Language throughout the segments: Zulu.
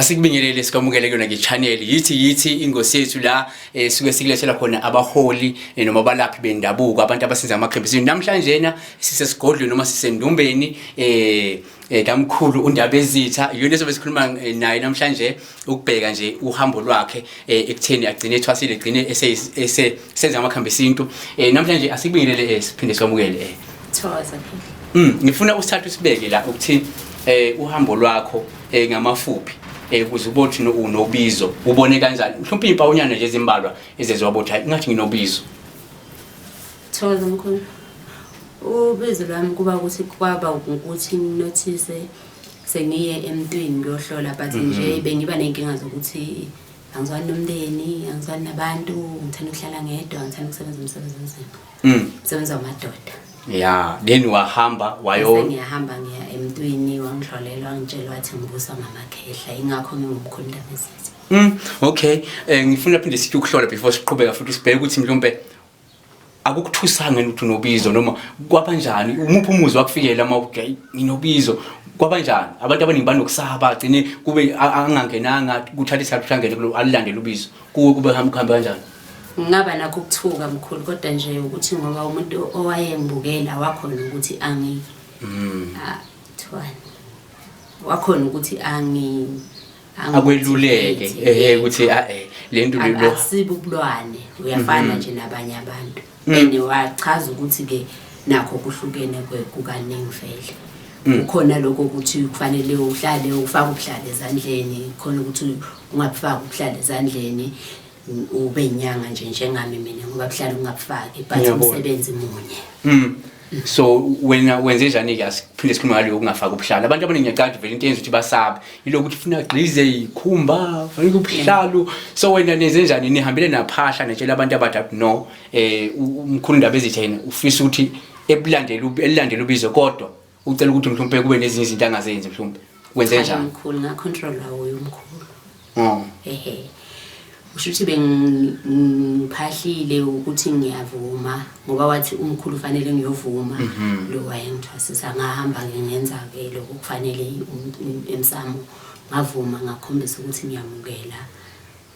Asikubingelele sikamukele kuyona nge-channel yithi ingosi yethu la suke sikulethela khona abaholi noma abalaphi bendabuko abantu abasenza amakhempisini. Namhlanje na sisesigodlweni noma sisendumbeni kaMkhulu Ndabezitha yona esobe sikhuluma naye namhlanje ukubheka nje uhambo lwakhe ekutheni agcine ethwasile egcine esenza amakhempisini. Namhlanje asikubingelele siphinde sikamukele Thosa. Ngifuna usithathe usibeke la ukuthi uhambo lwakho ngamafuphi ukuze ubothi unobizo ubone kanjani mhlawumbe impawunyana nje ezimbalwa ezezwa bothi ngathi nginobizo. Thosa Mkhulu. Ubizo lwami kuba ukuthi kwaba ukuthi notice sengiye emntwini ngiyohlola but nje bengiba nenkinga zokuthi angizwani nomndeni angizwani nabantu ngithanda ukuhlala ngedwa ngithanda ukusebenza umsebenzi womzimba. Sebenza amadoda. Yeah, then wahamba ngiyahamba ngiya emntwini wangihlolela ngitshela wathi ngibusa ngamakhehla ingakho ngingumkhulu Ndabezitha. Okay, ngifuna phinde sithi ukuhlola before siqhubeka futhi sibheke ukuthi mhlawumbe akukuthusanga ukuthi unobizo noma kwabanjani umuphi umuzwa wakufikela mawuthi nginobizo kwabanjani abantu abaningi banokusaba agcine kube angangenanga kuthatha isikhathi angene kulo alilandele ubizo kube hamba kanjani. Ngaba nakho ukuthuka Mkhulu kodwa nje ukuthi ngoba umuntu owayengibukela wakhona ukuthi wakhona ukuthi akweluleke ukuthi lento lo asibukulwane uyafana nje nabanye abantu and wachaza ukuthi ke nakho kuhlukene kukaNengivele ukhona lokho ukuthi kufanele uhlale ufake ubuhlale ezandleni khona ukuthi ungafaki ubuhlale ezandleni ube inyanga nje njengami mina ngoba buhlala ungafaki but umsebenzi munye. So wena wenze njani ke asiphinde sikhuluma ngalo ukungafaka ubuhlalo abantu abaningi ngiyaqala vele into yenza ukuthi basabe yilo ukuthi ufuna gqize ikhumba fanele ubuhlalo so wena nenze njani nihambele naphahla netshela abantu abadathi no uMkhulu Ndabezitha yena ufisa ukuthi elilandele ubizo kodwa ucela ukuthi mhlawumbe kube nezinye izinto angazenzi mhlawumbe wenze njani. Mkhulu ngacontrol lawo umkhulu ushuthi bengiphahlile ukuthi ngiyavuma ngoba wathi umkhulu ufanele ngiyovuma lo wayengithwasisa ngahamba ngenza ke lokho kufanele emsamo ngavuma ngakhombisa ukuthi ngiyamukela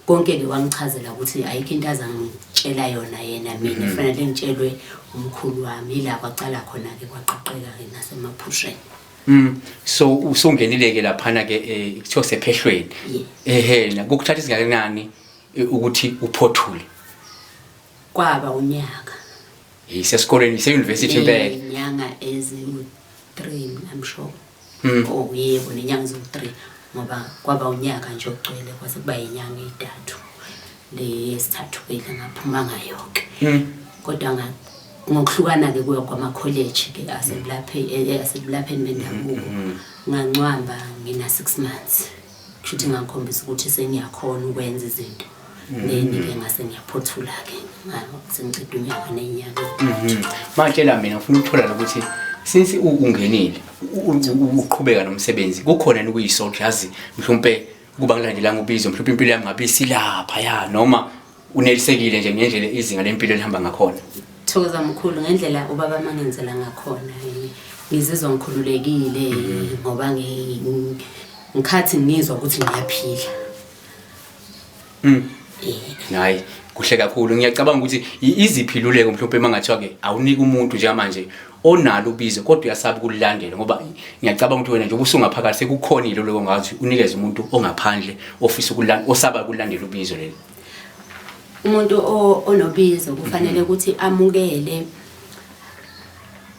konke ke wangichazela ukuthi ayikho into azangitshela yona yena mina kufanele ngitshelwe umkhulu wami ila kwacala khona ke kwaqoqeka ke nasemaphusheni. So usongenile ke laphana ke kuthiwa sephehlweni na kokuthatha isingakanani ukuthi uphothule kwaba unyaka isesikoleni se-university impela inyanga ezi-3 I'm sure yebo nenyanga ezi-3 ngoba kwaba unyaka nje ogcwele kwase kuba inyanga ey'thathu lesithathu phela ngaphuma ngayonke kodwa ngokuhlukana ke kuyo kwamakholeji ke asebulapheni bendabuko ngancwamba ngina 6 months kushuthi ngakhombisa ukuthi sengiyakhona ukwenza izinto neni-ke ngase ngiyaphothula ke sengiceda unyaka nenyanga. Manje la mina ngifuna ukuthola ukuthi since ungenile uqhubeka nomsebenzi kukhona nokuyisoldiers mhlawumbe kuba ngilandelanga ubizo mhlawumbe impilo yami ngabe silapha ya noma unelisekile nje ngendlela izinga lempilo lihamba ngakhona. Thokoza Mkhulu ngendlela ubaba mangenzela ngakhona ngizizwa ngikhululekile ngoba ngikhathi ngizwa ukuthi ngiyaphila. Hayi kuhle kakhulu ngiyacabanga ukuthi iziphiluleko mhlawumbe mangathiwa ke awunika umuntu nje manje onalo ubizo kodwa uyasaba ukulandela ngoba ngiyacabanga ukuthi wena nje ubusungaphakathi sekukhona ilolo ngathi unikeze umuntu ongaphandle ofisa osaba ukulandela ubizo leli. Umuntu onobizo kufanele ukuthi amukele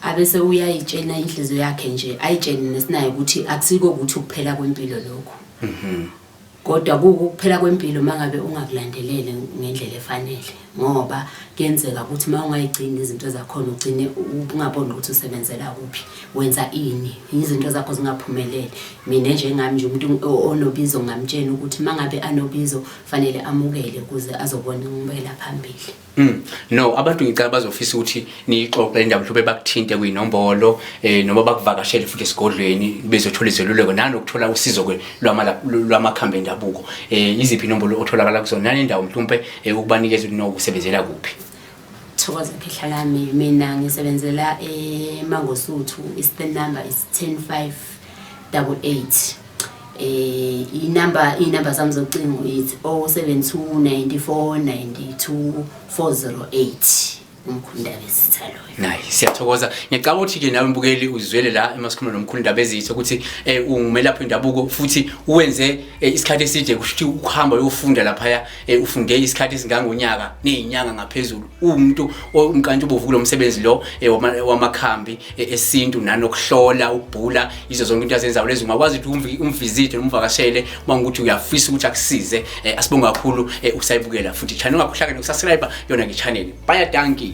abese uyayitshena inhliziyo yakhe nje ayitshene nesinayo ukuthi akusiko ukuthi ukuphela kwempilo lokho. Kodwa kukuphela kwempilo mangabe ungakulandelele ngendlela efanele ngoba kuyenzeka ukuthi mawungayigcini izinto zakhona ugcine ungaboni ukuthi usebenzela kuphi wenza ini izinto zakho zingaphumeleli. Mina njengami nje umuntu onobizo ngamtshela ukuthi mangabe anobizo fanele amukele ukuze azobona ngibela phambili. No abantu ngicela bazofisa ukuthi nixoxe indaba mhlawumbe bakuthinte kuyinombolo noma bakuvakashele futhi esigodlweni bezothola izeluleko nanokuthola usizo lwamakhambi endabuko iziphi inombolo otholakala kuzona nani indawo mhlawumbe ukubanikeza ukusebenzela kuphi. Thokoza Ikhehla lami mina ngisebenzela eMangosuthu Eastern number is 10588 inamba zami zocingo ithi 072 94 92 408 Mkhulu Ndabezitha loyo. Nice, siyathokoza. Ngicabanga ukuthi ke nawe mbukeli uzwele la emasikhuluma noMkhulu Ndabezitha ukuthi ungumelaphi wendabuko futhi uwenze isikhathi eside kusho ukuthi ukuhamba uyofunda lapha ufunde isikhathi esingangonyaka nezinyanga ngaphezulu. Umuntu umkantshubovu kulomsebenzi lo wamakhambi esintu nanokuhlola ukubhula izo zonke into azenzayo lezi ungakwazi ukuthi umvisite nomvakashele mangukuthi uyafisa ukuthi akusize. Asibonga kakhulu usayibukela futhi channel ungakhohlakala nokusubscribe yona nge channel. Bye danki.